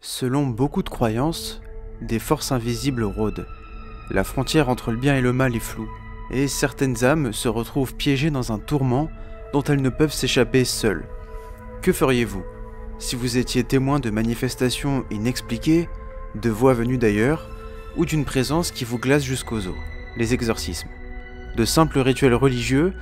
Selon beaucoup de croyances, des forces invisibles rôdent. La frontière entre le bien et le mal est floue, et certaines âmes se retrouvent piégées dans un tourment dont elles ne peuvent s'échapper seules. Que feriez-vous si vous étiez témoin de manifestations inexpliquées, de voix venues d'ailleurs, ou d'une présence qui vous glace jusqu'aux os? Les exorcismes. De simples rituels religieux,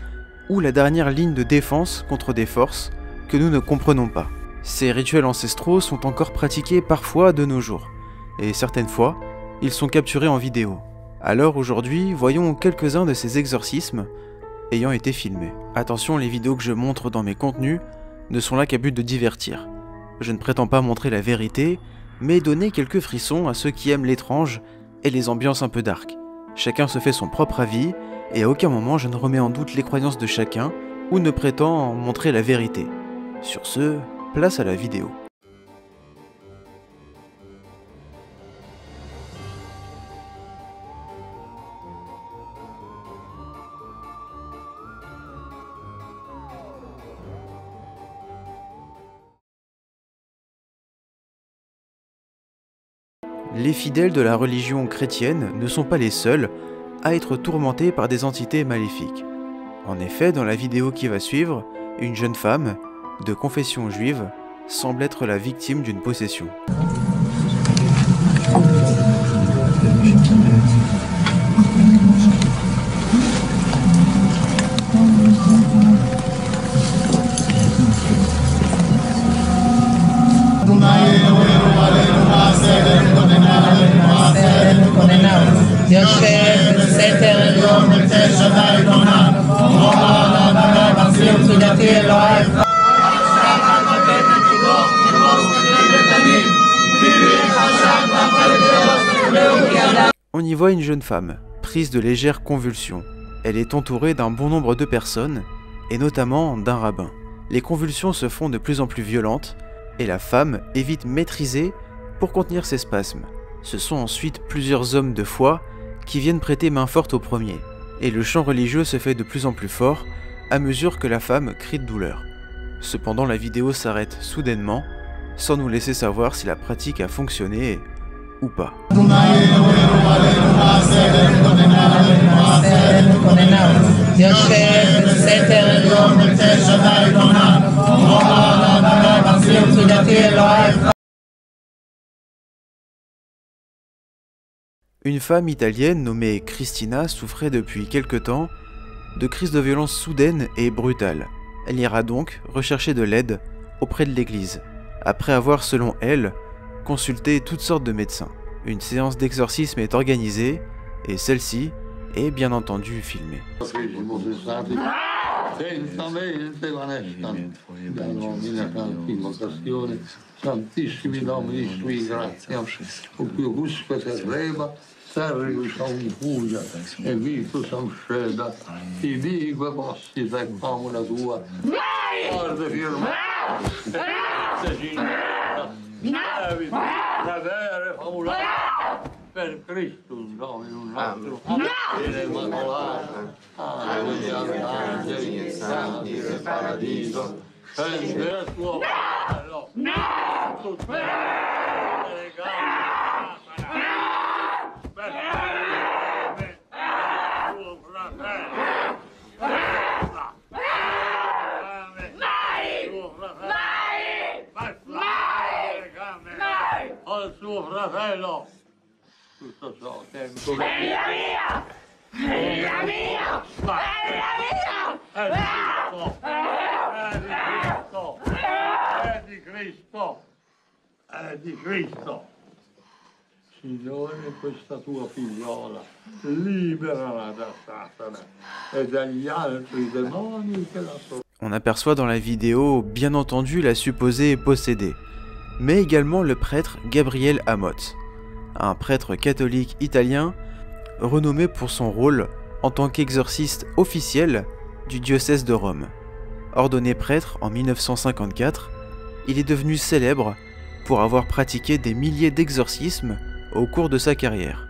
ou la dernière ligne de défense contre des forces que nous ne comprenons pas. Ces rituels ancestraux sont encore pratiqués parfois de nos jours, et certaines fois, ils sont capturés en vidéo. Alors aujourd'hui, voyons quelques-uns de ces exorcismes ayant été filmés. Attention, les vidéos que je montre dans mes contenus ne sont là qu'à but de divertir. Je ne prétends pas montrer la vérité, mais donner quelques frissons à ceux qui aiment l'étrange et les ambiances un peu dark. Chacun se fait son propre avis, et à aucun moment je ne remets en doute les croyances de chacun, ou ne prétends montrer la vérité. Sur ce, place à la vidéo. Les fidèles de la religion chrétienne ne sont pas les seuls à être tourmentés par des entités maléfiques. En effet, dans la vidéo qui va suivre, une jeune femme, de confession juive, semble être la victime d'une possession. On y voit une jeune femme, prise de légères convulsions. Elle est entourée d'un bon nombre de personnes, et notamment d'un rabbin. Les convulsions se font de plus en plus violentes, et la femme est vite maîtrisée pour contenir ses spasmes. Ce sont ensuite plusieurs hommes de foi qui viennent prêter main forte au premier, et le chant religieux se fait de plus en plus fort à mesure que la femme crie de douleur. Cependant, la vidéo s'arrête soudainement, sans nous laisser savoir si la pratique a fonctionné ou pas. Une femme italienne nommée Cristina souffrait depuis quelque temps de crises de violence soudaines et brutales. Elle ira donc rechercher de l'aide auprès de l'église, après avoir, selon elle, consulté toutes sortes de médecins. Une séance d'exorcisme est organisée, et celle-ci est bien entendu filmée. Per Cristo, Dominum nostrum, et Immaculata, angeli, santi del paradiso, scende tuo Fratello, tu suo fratello. Tutto ciò che è la mia! È la mia! È la mia! È di Cristo! È di Cristo! Signore, questa tua figliola, liberala da Satana e dagli altri demoni che la sono. On aperçoit dans la vidéo, bien entendu, la supposée possédée, mais également le prêtre Gabriel Amott, un prêtre catholique italien renommé pour son rôle en tant qu'exorciste officiel du diocèse de Rome. Ordonné prêtre en 1954, il est devenu célèbre pour avoir pratiqué des milliers d'exorcismes au cours de sa carrière.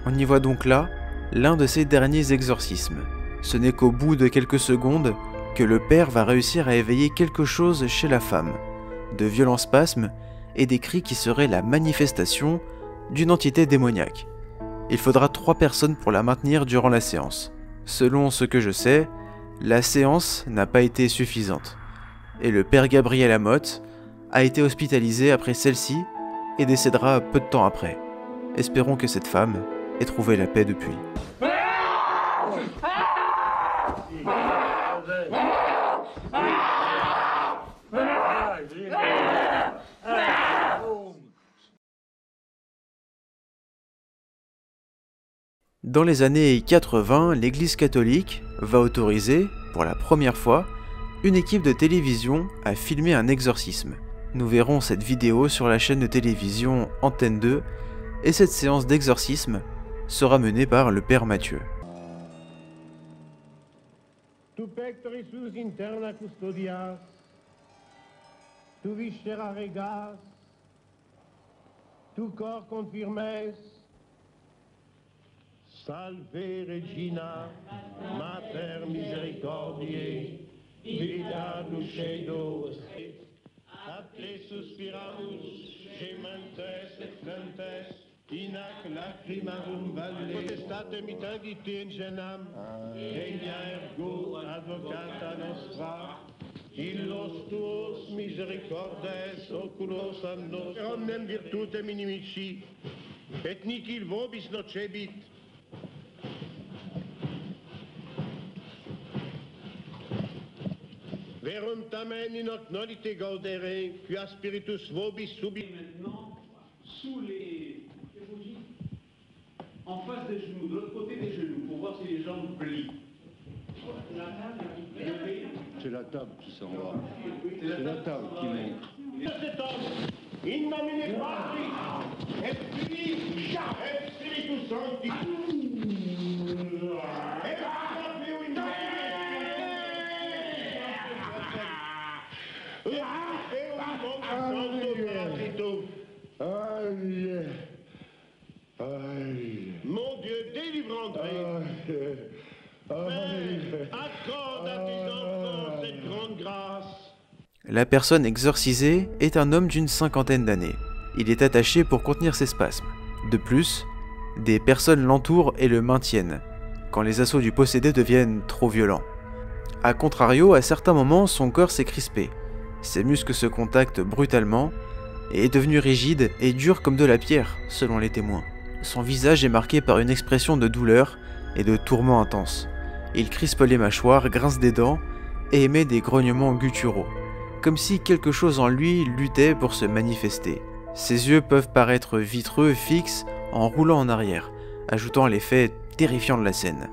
On y voit donc là l'un de ses derniers exorcismes. Ce n'est qu'au bout de quelques secondes que le père va réussir à éveiller quelque chose chez la femme. De violents spasmes et des cris qui seraient la manifestation d'une entité démoniaque. Il faudra 3 personnes pour la maintenir durant la séance. Selon ce que je sais, la séance n'a pas été suffisante, et le père Gabriel Amotte a été hospitalisé après celle-ci et décédera peu de temps après. Espérons que cette femme ait trouvé la paix depuis. Dans les années 80, l'Église catholique va autoriser, pour la première fois, une équipe de télévision à filmer un exorcisme. Nous verrons cette vidéo sur la chaîne de télévision Antenne 2, et cette séance d'exorcisme sera menée par le père Mathieu. Tu pectoris suus interna custodias, tu viscera regas, tu corps confirmes. Salve Regina, Mater Misericordiae, vita dulcedo, a te suspiramus, gementes et flentes, in ac lacrimarum valle. Potestate mitandite in genam, regna ergo advocata nostra, illos tuos misericordes oculos a nos, omnem virtutem inimici, et nihil vobis nocebit, verum tamen in hoc nolite gaudere, quia spiritus vobis subit. Maintenant, sous les... en face des genoux, de l'autre côté des genoux, pour voir si les jambes plient. C'est la table qui s'en va. C'est la table qui monte. Cet homme, in nomine Patris, et Filii, et Spiritus Sancti. Mon Dieu, délivre André. Accorde à tes enfants cette grande grâce. La personne exorcisée est un homme d'une 50aine d'années. Il est attaché pour contenir ses spasmes. De plus, des personnes l'entourent et le maintiennent, quand les assauts du possédé deviennent trop violents. A contrario, à certains moments, son corps s'est crispé. Ses muscles se contactent brutalement et est devenu rigide et dur comme de la pierre, selon les témoins. Son visage est marqué par une expression de douleur et de tourment intense. Il crispe les mâchoires, grince des dents et émet des grognements gutturaux, comme si quelque chose en lui luttait pour se manifester. Ses yeux peuvent paraître vitreux, fixes, en roulant en arrière, ajoutant l'effet terrifiant de la scène.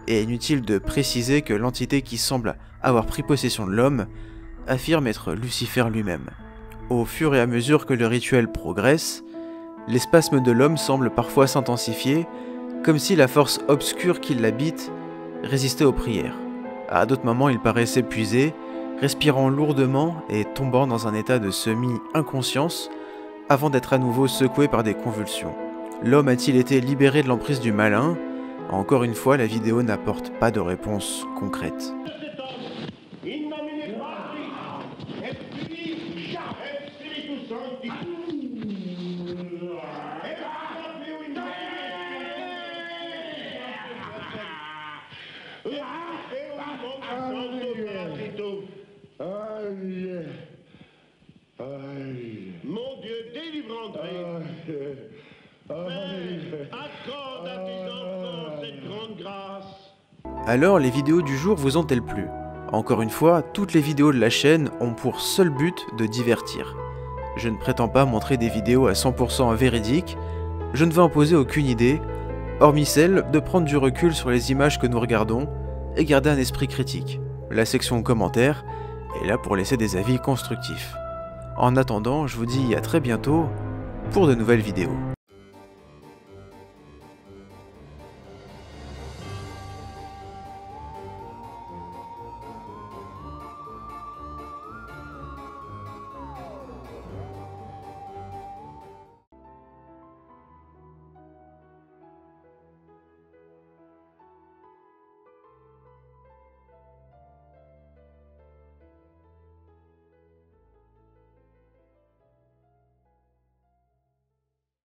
Et inutile de préciser que l'entité qui semble avoir pris possession de l'homme affirme être Lucifer lui-même. Au fur et à mesure que le rituel progresse, les spasmes de l'homme semblent parfois s'intensifier, comme si la force obscure qui l'habite résistait aux prières. À d'autres moments, il paraît s'épuiser, respirant lourdement et tombant dans un état de semi-inconscience avant d'être à nouveau secoué par des convulsions. L'homme a-t-il été libéré de l'emprise du malin? Encore une fois, la vidéo n'apporte pas de réponse concrète. Mon Dieu, délivre André. Accorde à tes enfants cette grande grâce. Alors, les vidéos du jour vous ont-elles plu? Encore une fois, toutes les vidéos de la chaîne ont pour seul but de divertir. Je ne prétends pas montrer des vidéos à 100% véridiques, je ne veux imposer aucune idée, hormis celle de prendre du recul sur les images que nous regardons et garder un esprit critique. La section commentaires est là pour laisser des avis constructifs. En attendant, je vous dis à très bientôt pour de nouvelles vidéos.